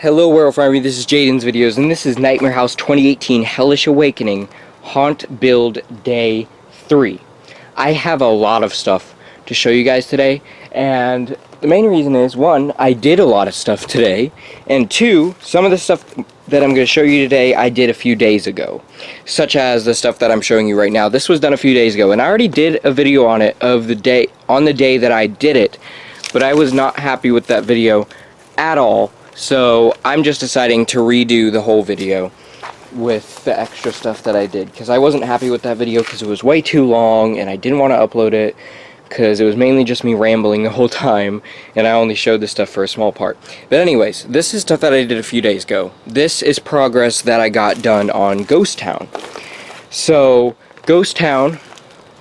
Hello Werewolf Army, this is Jaden's videos, and this is Nightmare House 2018 Hellish Awakening Haunt Build Day 3. I have a lot of stuff to show you guys today, and the main reason is, one, I did a lot of stuff today, and two, some of the stuff that I'm going to show you today I did a few days ago, such as the stuff that I'm showing you right now. This was done a few days ago, and I already did a video on it on the day that I did it, but I was not happy with that video at all. So I'm just deciding to redo the whole video with the extra stuff that I did, because I wasn't happy with that video because it was way too long and I didn't want to upload it because it was mainly just me rambling the whole time and I only showed this stuff for a small part. But anyways, this is stuff that I did a few days ago. This is progress that I got done on Ghost Town. So Ghost Town,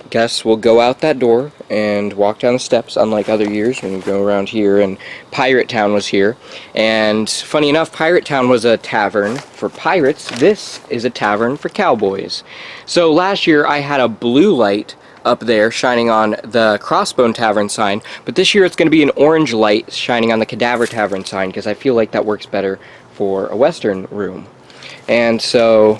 I guess we'll go out that door and walk down the steps, unlike other years when we go around here, and Pirate Town was here. And funny enough, Pirate Town was a tavern for pirates. This is a tavern for cowboys. So last year I had a blue light up there shining on the Crossbone Tavern sign, but this year it's going to be an orange light shining on the Cadaver Tavern sign, because I feel like that works better for a western room. And so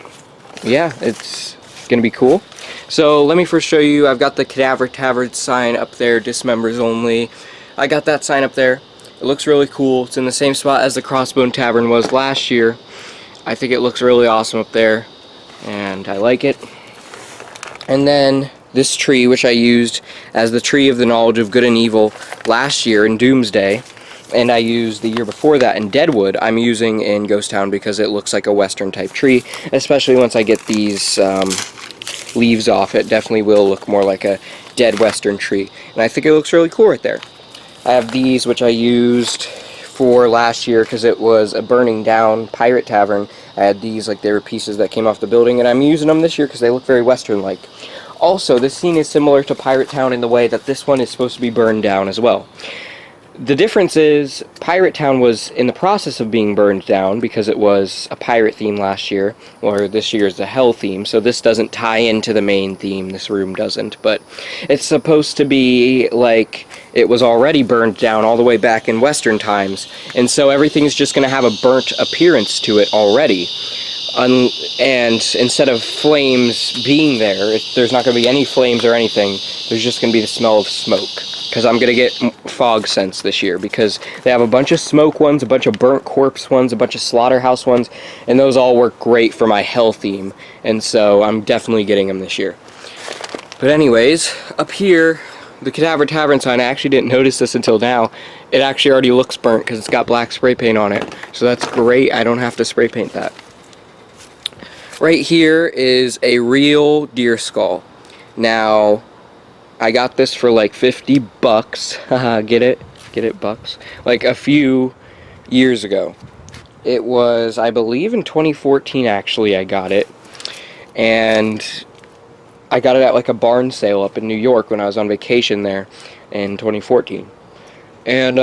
yeah, it's going to be cool. So let me first show you. I've got the Cadaver Tavern sign up there, dismembers only. I got that sign up there. It looks really cool. It's in the same spot as the Crossbone Tavern was last year. I think it looks really awesome up there, and I like it. And then this tree, which I used as the tree of the knowledge of good and evil last year in Doomsday, and I used the year before that in Deadwood, I'm using in Ghost Town because it looks like a western type tree, especially once I get these leaves off. It definitely will look more like a dead western tree, and I think it looks really cool right there. I have these, which I used for last year because it was a burning down pirate tavern. I had these like they were pieces that came off the building, and I'm using them this year because they look very western like. Also, this scene is similar to Pirate Town in the way that this one is supposed to be burned down as well. The difference is Pirate Town was in the process of being burned down because it was a pirate theme last year, or this year is the hell theme, so this doesn't tie into the main theme, this room doesn't, but it's supposed to be like it was already burned down all the way back in Western times, and so everything's just going to have a burnt appearance to it already. And instead of flames being there, there's not going to be any flames or anything, there's just going to be the smell of smoke. Because I'm going to get fog scents this year, because they have a bunch of smoke ones, a bunch of burnt corpse ones, a bunch of slaughterhouse ones, and those all work great for my hell theme, and so I'm definitely getting them this year. But anyways, up here, the Cadaver Tavern sign, I actually didn't notice this until now. It actually already looks burnt because it's got black spray paint on it, so that's great. I don't have to spray paint that. Right here is a real deer skull. Now, I got this for like 50 bucks. Haha, get it? Get it, bucks? Like a few years ago. It was, I believe in 2014 actually I got it. And I got it at like a barn sale up in New York when I was on vacation there in 2014. And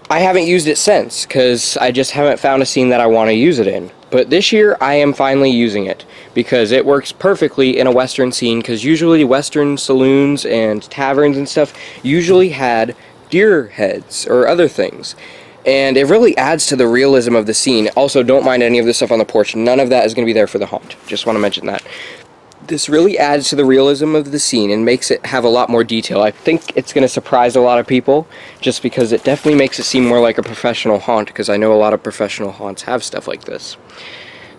I haven't used it since because I just haven't found a scene that I want to use it in. But this year I am finally using it because it works perfectly in a western scene, because usually western saloons and taverns and stuff usually had deer heads or other things. And it really adds to the realism of the scene. Also, don't mind any of this stuff on the porch. None of that is going to be there for the haunt. Just want to mention that. This really adds to the realism of the scene and makes it have a lot more detail. I think it's going to surprise a lot of people just because it definitely makes it seem more like a professional haunt, because I know a lot of professional haunts have stuff like this.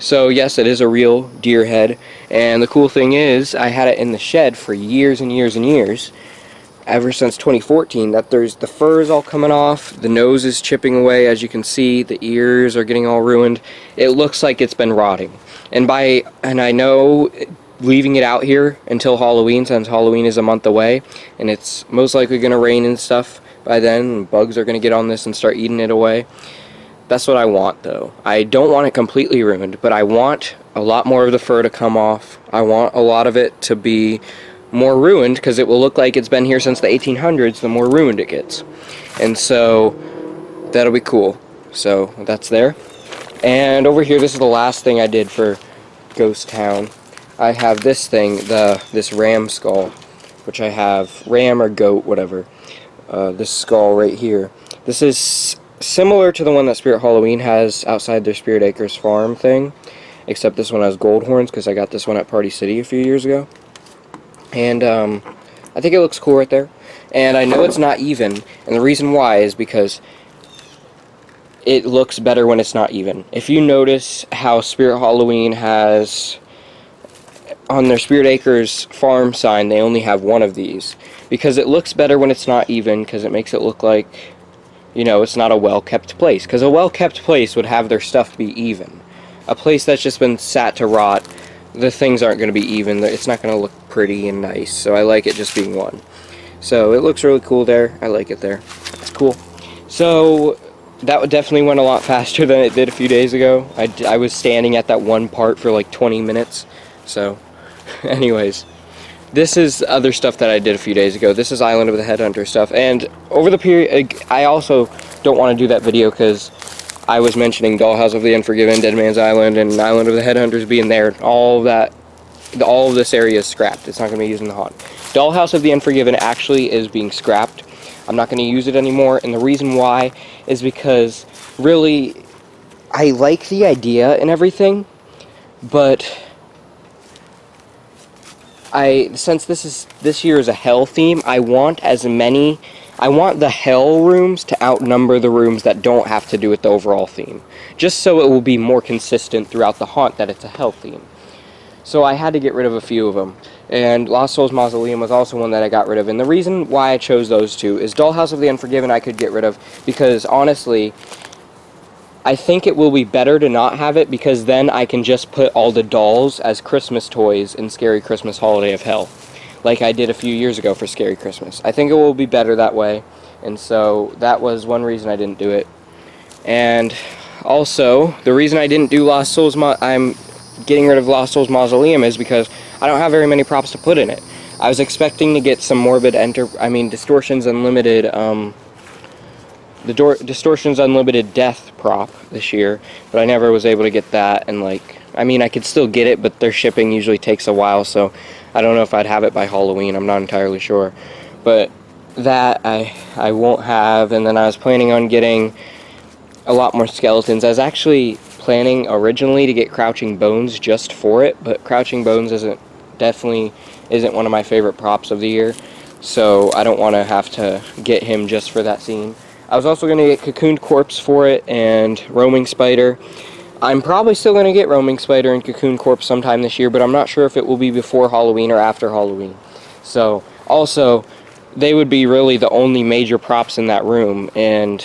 So yes, it is a real deer head, and the cool thing is I had it in the shed for years and years and years, ever since 2014, that the fur is all coming off, the nose is chipping away, as you can see, the ears are getting all ruined. It looks like it's been rotting. And I know leaving it out here until Halloween, since Halloween is a month away, and it's most likely going to rain and stuff by then, and bugs are going to get on this and start eating it away. That's what I want, though. I don't want it completely ruined, but I want a lot more of the fur to come off. I want a lot of it to be more ruined, because it will look like it's been here since the 1800s, the more ruined it gets. And so, that'll be cool. So, that's there. And over here, this is the last thing I did for Ghost Town. I have this thing, this ram skull, which I have, ram or goat, whatever. This skull right here. This is similar to the one that Spirit Halloween has outside their Spirit Acres farm thing, except this one has gold horns because I got this one at Party City a few years ago. And I think it looks cool right there. And I know it's not even, and the reason why is because it looks better when it's not even. If you notice how Spirit Halloween has, on their Spirit Acres farm sign, they only have one of these. Because it looks better when it's not even, because it makes it look like, you know, it's not a well-kept place. Because a well-kept place would have their stuff be even. A place that's just been sat to rot, the things aren't going to be even. It's not going to look pretty and nice. So I like it just being one. So it looks really cool there. I like it there. It's cool. So that definitely went a lot faster than it did a few days ago. I was standing at that one part for like 20 minutes. So, anyways, this is other stuff that I did a few days ago. This is Island of the Headhunter stuff. And over the period, I also don't want to do that video because I was mentioning Dollhouse of the Unforgiven, Dead Man's Island, and Island of the Headhunters being there. All of this area is scrapped. It's not going to be used in the haunt. Dollhouse of the Unforgiven actually is being scrapped. I'm not going to use it anymore, and the reason why is because, really, I like the idea and everything, but since this year is a hell theme, I want the hell rooms to outnumber the rooms that don't have to do with the overall theme, just so it will be more consistent throughout the haunt that it's a hell theme. So I had to get rid of a few of them. And Lost Souls Mausoleum was also one that I got rid of. And the reason why I chose those two is Dollhouse of the Unforgiven I could get rid of because, honestly, I think it will be better to not have it because then I can just put all the dolls as Christmas toys in Scary Christmas Holiday of Hell, like I did a few years ago for Scary Christmas. I think it will be better that way, and so that was one reason I didn't do it. And also, the reason I didn't do Lost Souls, I'm getting rid of Lost Souls Mausoleum is because I don't have very many props to put in it. I was expecting to get some Distortions Unlimited, Distortions Unlimited Death prop this year, but I never was able to get that, and I could still get it, but their shipping usually takes a while, so I don't know if I'd have it by Halloween, I'm not entirely sure. But that I won't have, and then I was planning on getting a lot more skeletons. I was actually planning originally to get Crouching Bones just for it, but Crouching Bones definitely isn't one of my favorite props of the year, so I don't want to have to get him just for that scene. I was also going to get Cocooned Corpse for it and Roaming Spider. I'm probably still going to get Roaming Spider and Cocooned Corpse sometime this year, but I'm not sure if it will be before Halloween or after Halloween. So, also, they would be really the only major props in that room, and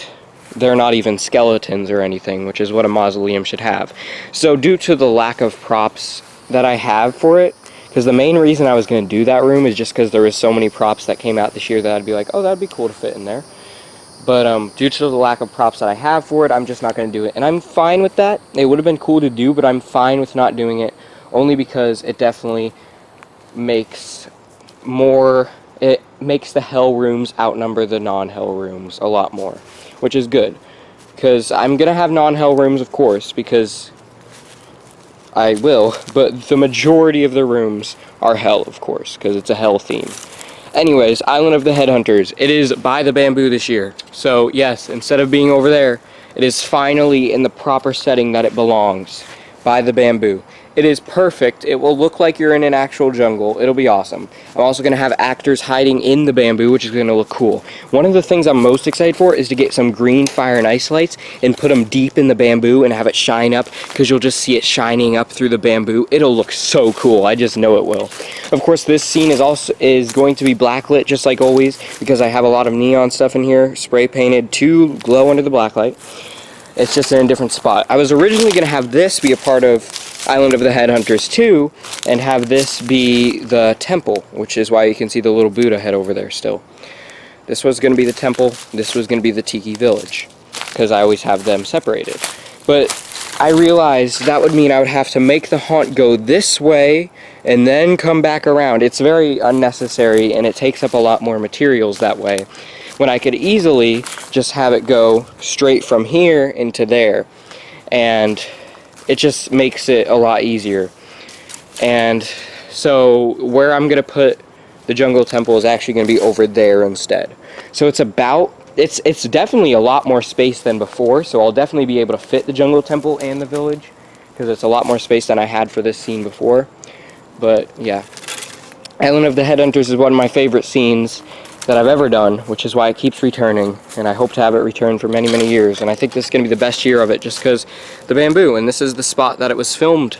they're not even skeletons or anything, which is what a mausoleum should have. So due to the lack of props that I have for it, because the main reason I was going to do that room is just because there was so many props that came out this year that I'd be like, oh, that'd be cool to fit in there. But due to the lack of props that I have for it, I'm just not going to do it. And I'm fine with that. It would have been cool to do, but I'm fine with not doing it, only because it definitely makes the hell rooms outnumber the non-hell rooms a lot more, which is good, because I'm going to have non-hell rooms, of course, because I will, but the majority of the rooms are hell, of course, because it's a hell theme. Anyways, Island of the Headhunters. It is by the bamboo this year. So, yes, instead of being over there, it is finally in the proper setting that it belongs. By the bamboo. It is perfect. It will look like you're in an actual jungle. It'll be awesome. I'm also going to have actors hiding in the bamboo, which is going to look cool. One of the things I'm most excited for is to get some green fire and ice lights and put them deep in the bamboo and have it shine up, because you'll just see it shining up through the bamboo. It'll look so cool. I just know it will. Of course, this scene is going to be blacklit, just like always, because I have a lot of neon stuff in here, spray painted to glow under the blacklight. It's just in a different spot. I was originally going to have this be a part of Island of the Headhunters 2, and have this be the temple, which is why you can see the little Buddha head over there still. This was going to be the temple, this was going to be the Tiki Village, because I always have them separated. But I realized that would mean I would have to make the haunt go this way, and then come back around. It's very unnecessary, and it takes up a lot more materials that way, when I could easily just have it go straight from here into there, and it just makes it a lot easier. And so where I'm going to put the jungle temple is actually going to be over there instead. So it's about it's definitely a lot more space than before, so I'll definitely be able to fit the jungle temple and the village, because it's a lot more space than I had for this scene before. But yeah, Island of the Headhunters is one of my favorite scenes that I've ever done, which is why it keeps returning, and I hope to have it return for many, many years. And I think this is going to be the best year of it, just because the bamboo, and this is the spot that it was filmed,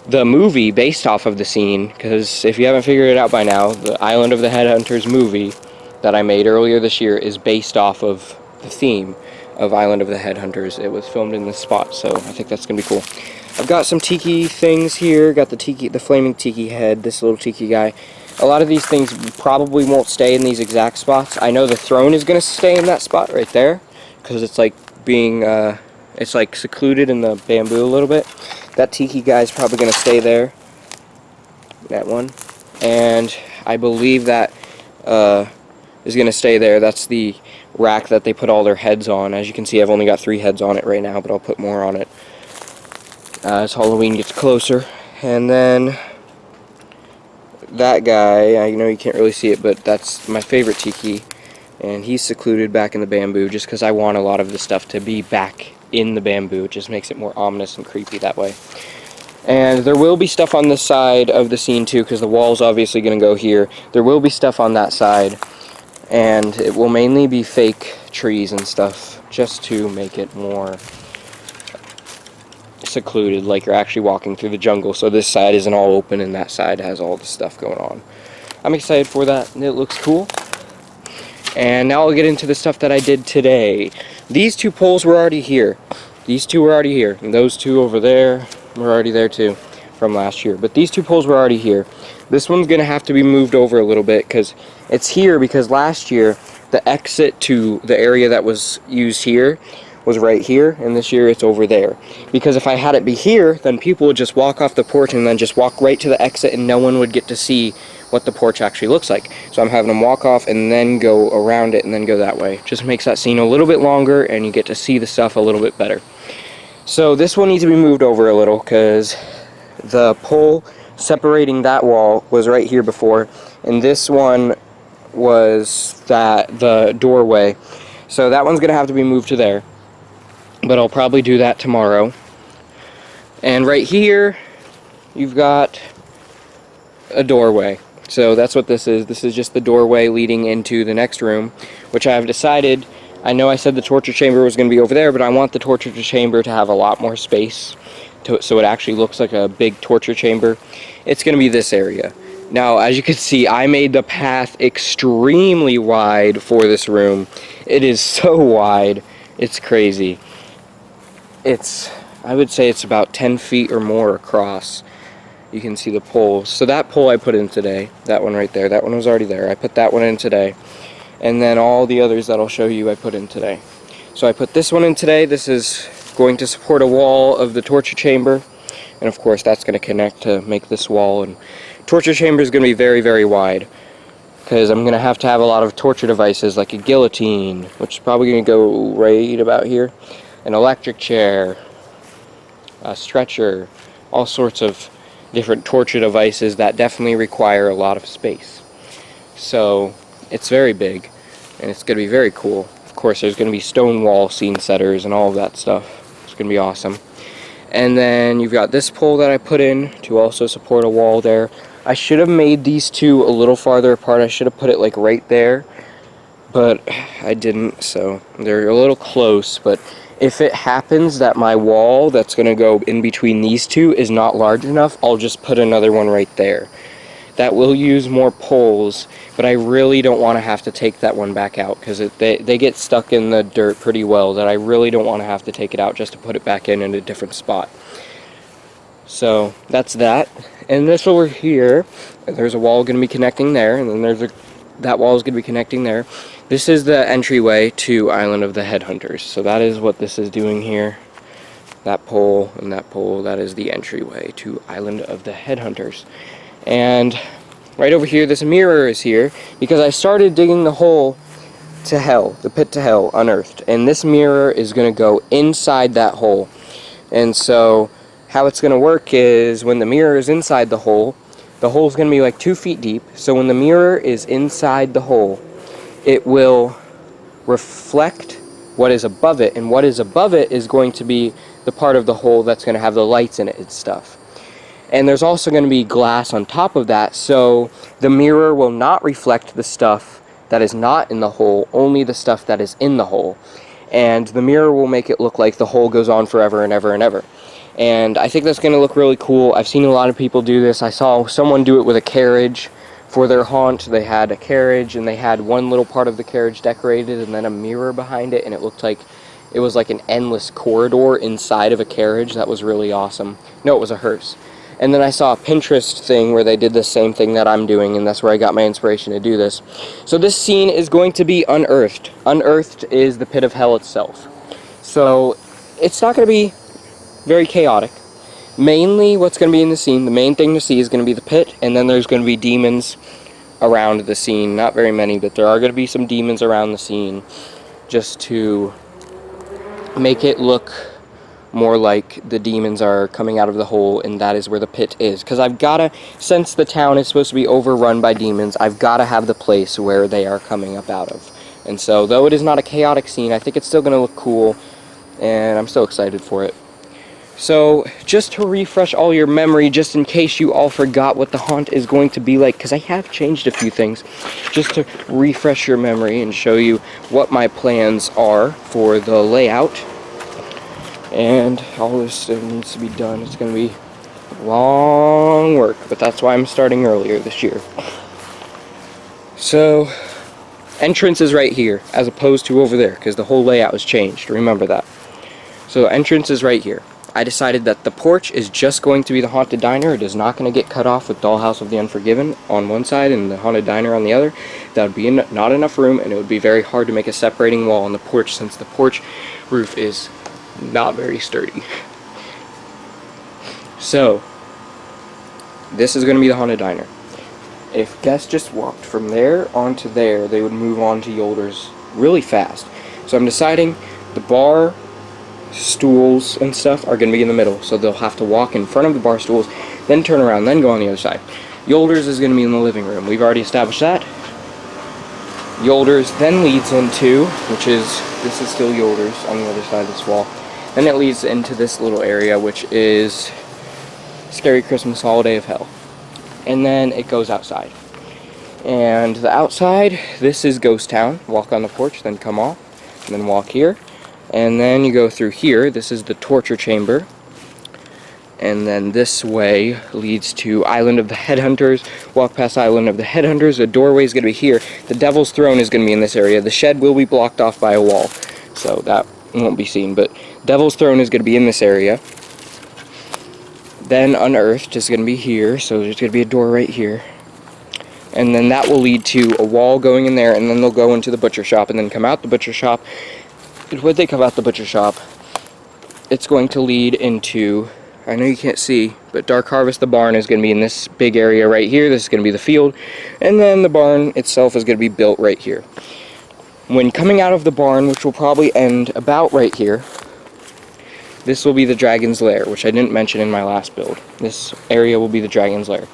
the movie based off of the scene, because if you haven't figured it out by now, the Island of the Headhunters movie that I made earlier this year is based off of the theme of Island of the Headhunters. It was filmed in this spot, so I think that's going to be cool. I've got some tiki things here. Got the flaming tiki head, this little tiki guy. A lot of these things probably won't stay in these exact spots. I know the throne is going to stay in that spot right there, because it's like being, it's like secluded in the bamboo a little bit. That tiki guy is probably going to stay there. That one. And I believe that is going to stay there. That's the rack that they put all their heads on. As you can see, I've only got 3 heads on it right now, but I'll put more on it as Halloween gets closer. And then that guy, I know you can't really see it, but that's my favorite tiki, and he's secluded back in the bamboo just because I want a lot of the stuff to be back in the bamboo. It just makes it more ominous and creepy that way. And there will be stuff on this side of the scene too, because the wall's obviously going to go here. There will be stuff on that side, and it will mainly be fake trees and stuff just to make it more secluded, like you're actually walking through the jungle. So this side isn't all open and that side has all the stuff going on. I'm excited for that, and it looks cool. And now I'll get into the stuff that I did today. These 2 poles were already here. These 2 were already here, and those 2 over there were already there too from last year. But these 2 poles were already here. This one's gonna have to be moved over a little bit because it's here, because last year the exit to the area that was used here was right here, and this year it's over there. Because if I had it be here, then people would just walk off the porch and then just walk right to the exit, and no one would get to see what the porch actually looks like. So I'm having them walk off and then go around it and then go that way. Just makes that scene a little bit longer, and you get to see the stuff a little bit better. So this one needs to be moved over a little, because the pole separating that wall was right here before, and this one was the doorway. So that one's gonna have to be moved to there, but I'll probably do that tomorrow. And right here you've got a doorway. So that's what this is. This is just the doorway leading into the next room, which I have decided, I know I said the torture chamber was going to be over there, but I want the torture chamber to have a lot more space to it, so it actually looks like a big torture chamber. It's going to be this area. Now, as you can see, I made the path extremely wide for this room. It is so wide, it's crazy. I would say it's about 10 feet or more across. You can see the poles. So that pole I put in today, that one right there, that one was already there. I put that one in today. And then all the others that I'll show you I put in today. So I put this one in today. This is going to support a wall of the torture chamber. And of course that's going to connect to make this wall. And torture chamber is going to be very, very wide, because I'm going to have a lot of torture devices, like a guillotine, which is probably going to go right about here, an electric chair, a stretcher, all sorts of different torture devices that definitely require a lot of space. So it's very big, and it's going to be very cool. Of course, there's going to be stone wall scene setters and all of that stuff. It's going to be awesome. And then you've got this pole that I put in to also support a wall there. I should have made these 2 a little farther apart. I should have put it like right there, but I didn't, so they're a little close. But if it happens that my wall that's going to go in between these 2 is not large enough, I'll just put another one right there. That will use more poles, but I really don't want to have to take that one back out, because they get stuck in the dirt pretty well, that I really don't want to have to take it out just to put it back in a different spot. So that's that. And this over here, there's a wall going to be connecting there, and then that wall is going to be connecting there. This is the entryway to Island of the Headhunters. So that is what this is doing here. That pole and that pole, that is the entryway to Island of the Headhunters. And right over here, this mirror is here because I started digging the hole to hell, the pit to hell, unearthed. And this mirror is going to go inside that hole. And so how it's going to work is, when the mirror is inside the hole's going to be like 2 feet deep. So when the mirror is inside the hole, it will reflect what is above it, and what is above it is going to be the part of the hole that's going to have the lights in it and stuff. And there's also going to be glass on top of that, so the mirror will not reflect the stuff that is not in the hole, only the stuff that is in the hole. And the mirror will make it look like the hole goes on forever and ever and ever. And I think that's going to look really cool. I've seen a lot of people do this. I saw someone do it with a carriage for their haunt. They had a carriage, and they had one little part of the carriage decorated and then a mirror behind it, and it looked like it was like an endless corridor inside of a carriage. That was really awesome. No, it was a hearse. And then I saw a Pinterest thing where they did the same thing that I'm doing, and that's where I got my inspiration to do this. So this scene is going to be unearthed. Unearthed is the pit of hell itself. So it's not going to be very chaotic. Mainly what's going to be in the scene, the main thing to see is going to be the pit, and then there's going to be demons around the scene. Not very many, but there are going to be some demons around the scene just to make it look more like the demons are coming out of the hole, and that is where the pit is. Because I've got to, since the town is supposed to be overrun by demons, I've got to have the place where they are coming up out of. And so, though it is not a chaotic scene, I think it's still going to look cool, and I'm so excited for it. So, just to refresh all your memory, just in case you all forgot what the haunt is going to be like, because I have changed a few things, just to refresh your memory and show you what my plans are for the layout. And all this still needs to be done. It's going to be long work, but that's why I'm starting earlier this year. So, entrance is right here, as opposed to over there, because the whole layout has changed. Remember that. So, entrance is right here. I decided that the porch is just going to be the haunted diner. It is not going to get cut off with Dollhouse of the Unforgiven on one side and the haunted diner on the other. That would be not enough room, and it would be very hard to make a separating wall on the porch, since the porch roof is not very sturdy. So, this is going to be the haunted diner. If guests just walked from there onto there, they would move on to Yolders really fast. So I'm deciding the bar stools and stuff are going to be in the middle, so they'll have to walk in front of the bar stools, then turn around, then go on the other side. Yolders is going to be in the living room. We've already established that. Yolders then leads into, this is still Yolders on the other side of this wall. Then it leads into this little area, which is Scary Christmas Holiday of Hell. And then it goes outside. And the outside, this is Ghost Town. Walk on the porch, then come off, and then walk here. And then you go through here. This is the torture chamber. And then this way leads to Island of the Headhunters. Walk past Island of the Headhunters. The doorway is going to be here. The Devil's Throne is going to be in this area. The shed will be blocked off by a wall, so that won't be seen. But Devil's Throne is going to be in this area. Then Unearthed is going to be here, so there's going to be a door right here. And then that will lead to a wall going in there, and then they'll go into the butcher shop, and then come out the butcher shop. When they come out the butcher shop, it's going to lead into, I know you can't see, but Dark Harvest, the barn, is going to be in this big area right here. This is going to be the field. And then the barn itself is going to be built right here. When coming out of the barn, which will probably end about right here, this will be the Dragon's Lair, which I didn't mention in my last build. This area will be the Dragon's Lair.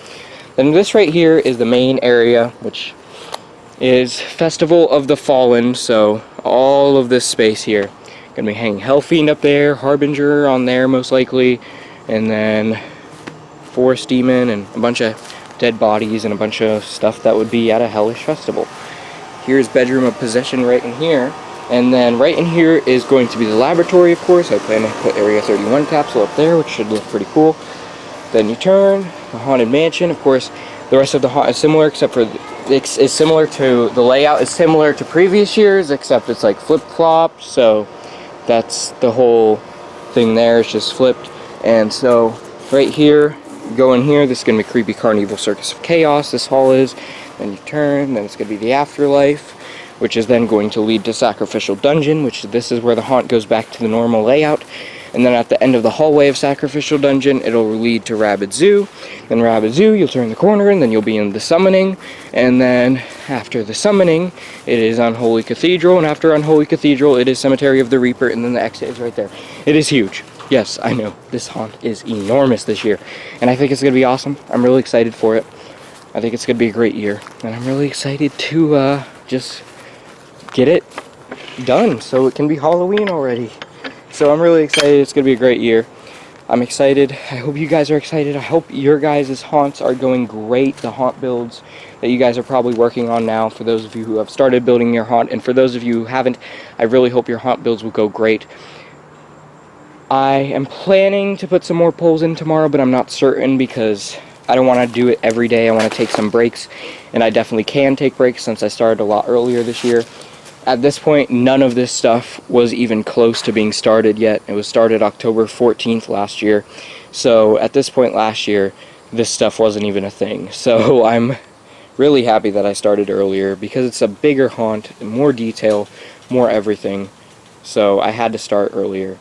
Then this right here is the main area, which is Festival of the Fallen, so all of this space here. Gonna be hanging Hellfiend up there, Harbinger on there most likely, and then Forest Demon and a bunch of dead bodies and a bunch of stuff that would be at a Hellish festival. Here's Bedroom of Possession right in here, and then right in here is going to be the laboratory, of course. I plan to put Area 31 capsule up there, which should look pretty cool. Then you turn, the Haunted Mansion. Of course, the rest of the haunt is similar, except for it's similar to the layout is similar to previous years, except it's like flip-flopped. So that's the whole thing there. It's just flipped. And so right here, go in here. This is gonna be Creepy Carnival Circus of Chaos. This hall is. Then you turn. Then it's gonna be the Afterlife, which is then going to lead to Sacrificial Dungeon, which this is where the haunt goes back to the normal layout. And then at the end of the hallway of Sacrificial Dungeon, it'll lead to Rabid Zoo. Then Rabid Zoo, you'll turn the corner, and then you'll be in the Summoning. And then after the Summoning, it is Unholy Cathedral. And after Unholy Cathedral, it is Cemetery of the Reaper, and then the exit is right there. It is huge. Yes, I know. This haunt is enormous this year. And I think it's going to be awesome. I'm really excited for it. I think it's going to be a great year. And I'm really excited to just get it done, so it can be Halloween already. So I'm really excited. It's gonna be a great year. I'm excited. I hope you guys are excited. I hope your guys' haunts are going great. The haunt builds that you guys are probably working on now, for those of you who have started building your haunt, and for those of you who haven't, I really hope your haunt builds will go great. I am planning to put some more polls in tomorrow, but I'm not certain because I don't want to do it every day. I want to take some breaks, and I definitely can take breaks since I started a lot earlier this year. At this point, none of this stuff was even close to being started yet. It was started October 14th last year. So at this point last year, this stuff wasn't even a thing. So I'm really happy that I started earlier because it's a bigger haunt, more detail, more everything. So I had to start earlier.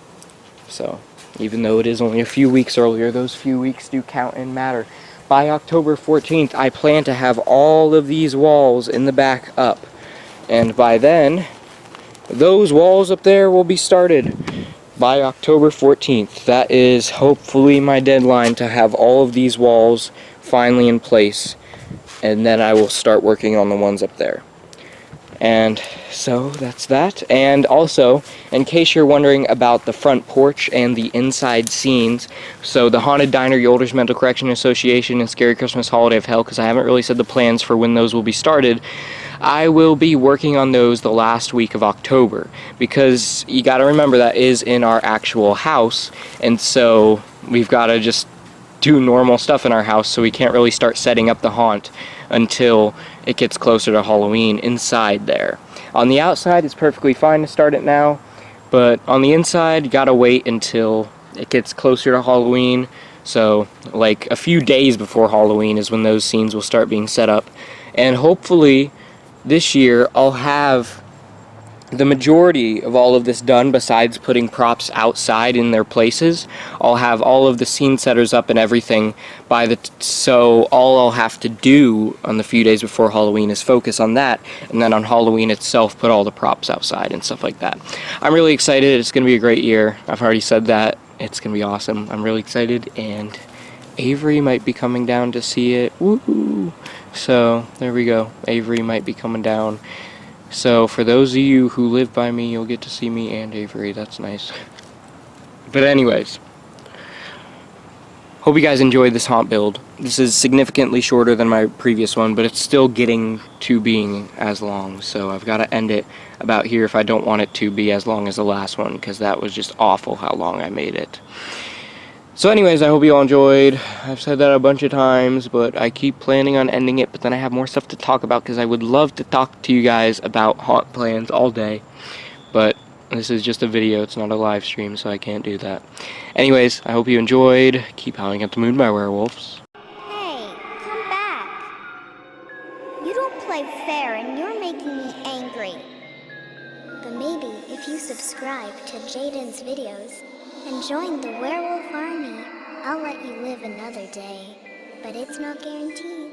So even though it is only a few weeks earlier, those few weeks do count and matter. By October 14th, I plan to have all of these walls in the back up. And by then, those walls up there will be started by October 14th. That is hopefully my deadline to have all of these walls finally in place. And then I will start working on the ones up there. And so that's that. And also, in case you're wondering about the front porch and the inside scenes, so the Haunted Diner, Yolders Mental Correction Association, and Scary Christmas Holiday of Hell, because I haven't really said the plans for when those will be started, I will be working on those the last week of October, because you got to remember that is in our actual house, and so we've got to just do normal stuff in our house, so we can't really start setting up the haunt until it gets closer to Halloween inside there. On the outside, it's perfectly fine to start it now, but on the inside, you gotta wait until it gets closer to Halloween. So, like a few days before Halloween is when those scenes will start being set up. And hopefully, this year, I'll have the majority of all of this done, besides putting props outside in their places. I'll have all of the scene setters up and everything so all I'll have to do on the few days before Halloween is focus on that, and then on Halloween itself put all the props outside and stuff like that. I'm really excited. It's gonna be a great year. I've already said that. It's gonna be awesome. I'm really excited, and Avery might be coming down to see it. Woohoo! So there we go. Avery might be coming down. So for those of you who live by me, you'll get to see me and Avery. That's nice. But anyways, hope you guys enjoyed this haunt build. This is significantly shorter than my previous one, but it's still getting to being as long. So I've got to end it about here if I don't want it to be as long as the last one, because that was just awful how long I made it. So anyways, I hope you all enjoyed. I've said that a bunch of times, but I keep planning on ending it, but then I have more stuff to talk about because I would love to talk to you guys about haunt plans all day. But this is just a video, it's not a live stream, so I can't do that. Anyways, I hope you enjoyed. Keep Howling at the Moon by Werewolves. Hey, come back. You don't play fair and you're making me angry. But maybe if you subscribe to Jaden's videos and join the werewolf army, I'll let you live another day. But it's not guaranteed.